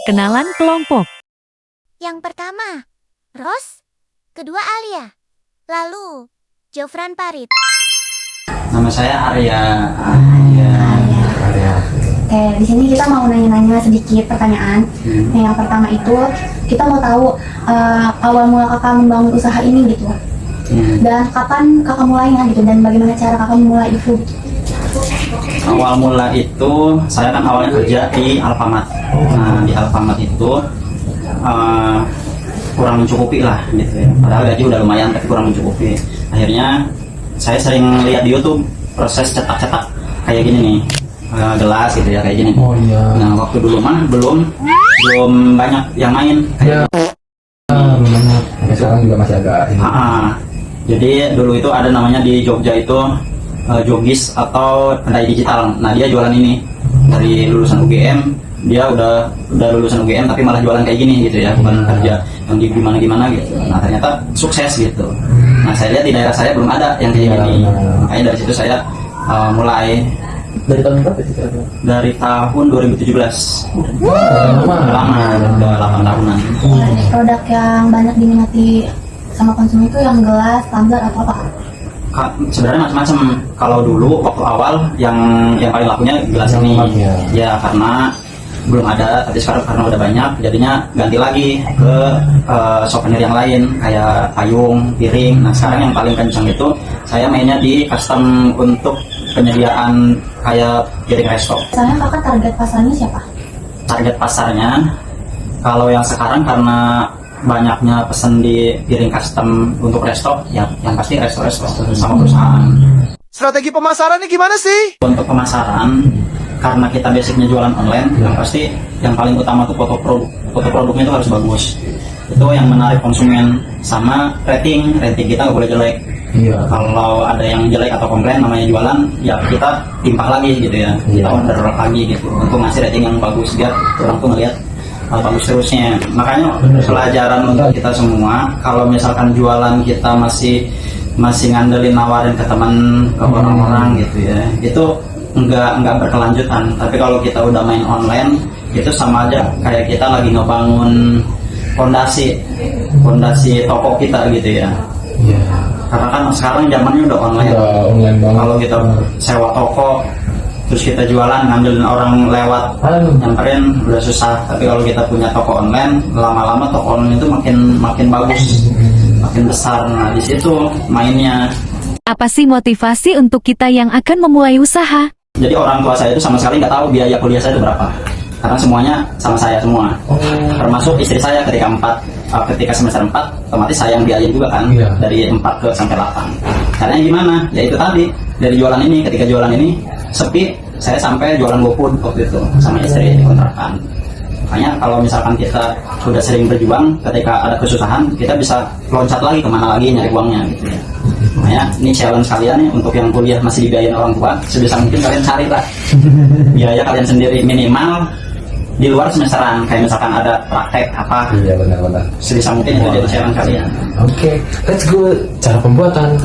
Perkenalan kelompok. Yang pertama, Ros. Kedua, Alia. Lalu, Jofran Parit. Nama saya Arya. Oke, di sini kita mau nanya-nanya sedikit pertanyaan. Yang pertama itu kita mau tahu awal mula kakak membangun usaha ini gitu. Dan kapan kakak mulainya gitu, dan bagaimana cara kakak memulai itu? Awal mula itu saya kan awalnya kerja di Alfamart. Nah, di Alfamart itu kurang mencukupi lah gitu ya. Padahal gaji udah lumayan tapi kurang mencukupi. Akhirnya saya sering lihat di YouTube proses cetak-cetak kayak gini nih, gelas gitu ya, kayak gini. Oh iya. Nah, waktu dulu mah belum banyak yang main. Ya. Belum banyak. Sampai sekarang juga masih agak ini. Jadi dulu itu ada namanya di Jogja itu Jogis atau Pendai Digital. Nah, dia jualan ini dari lulusan UGM. Dia udah lulusan UGM tapi malah jualan kayak gini gitu ya, bukan kerja yang di gimana gitu. Nah, ternyata sukses gitu. Nah, saya lihat di daerah saya belum ada yang kayak gini. Makanya dari situ saya mulai. Dari tahun berapa sih kira-kira? Dari tahun 2017. Lama, udah 8 tahunan. Produk yang banyak diminati sama konsumen itu yang gelas, tumbler atau apa? Sebenarnya macam-macam. Kalau dulu waktu awal yang paling lakunya gelas Yang ini. emas, ya. Ya, karena belum ada, tapi sekarang karena udah banyak, jadinya ganti lagi ke souvenir yang lain kayak payung, piring. Nah, sekarang yang paling kencang itu saya mainnya di custom untuk penyediaan kayak piring resto. Misalnya kakak target pasarnya siapa? Target pasarnya kalau yang sekarang karena banyaknya pesan di piring custom untuk resto, ya yang pasti resto-resto sama perusahaan. Strategi pemasarannya gimana sih? Untuk pemasaran, karena kita basicnya jualan online, yang pasti yang paling utama tuh foto produknya itu harus bagus. Itu yang menarik konsumen. Sama rating kita nggak boleh jelek. Iya. Kalau ada yang jelek atau komplain namanya jualan, ya kita timpah lagi gitu ya. Kita order lagi gitu untuk ngasih rating yang bagus biar orang tuh ngeliat bagus terusnya. Makanya pelajaran untuk kita semua, kalau misalkan jualan kita masih ngandelin nawarin ke teman, ke orang-orang gitu ya, itu enggak berkelanjutan. Tapi kalau kita udah main online, itu sama aja kayak kita lagi ngebangun fondasi toko kita gitu ya. Iya. Karena kan sekarang zamannya udah online. Udah online banget. Kalau kita sewa toko terus kita jualan ngandelin orang lewat nyamperin udah susah. Tapi kalau kita punya toko online, lama-lama toko online itu makin bagus, makin besar. Nah, di situ mainnya. Apa sih motivasi untuk kita yang akan memulai usaha? Jadi orang tua saya itu sama sekali nggak tahu biaya kuliah saya itu berapa, karena semuanya sama saya semua. Termasuk istri saya ketika semester 4, otomatis saya yang biayain juga kan. Iya. Dari 4 sampai 8. Caranya gimana? Ya itu tadi, dari jualan ini, ketika jualan ini sepi, saya sampai jualan GoFood waktu itu sama istri di kontrakan. Makanya kalau misalkan kita sudah sering berjuang, ketika ada kesusahan, kita bisa loncat lagi kemana lagi nyari uangnya gitu ya. Makanya ini challenge kalian nih, untuk yang kuliah masih dibiayain orang tua, sebisa mungkin kalian cari lah biaya kalian sendiri, minimal di luar semesteran, kayak misalkan ada praktek apa. Iya, benar-benar. Sebisa mungkin itu jadi challenge kalian. Oke, let's go. Cara pembuatan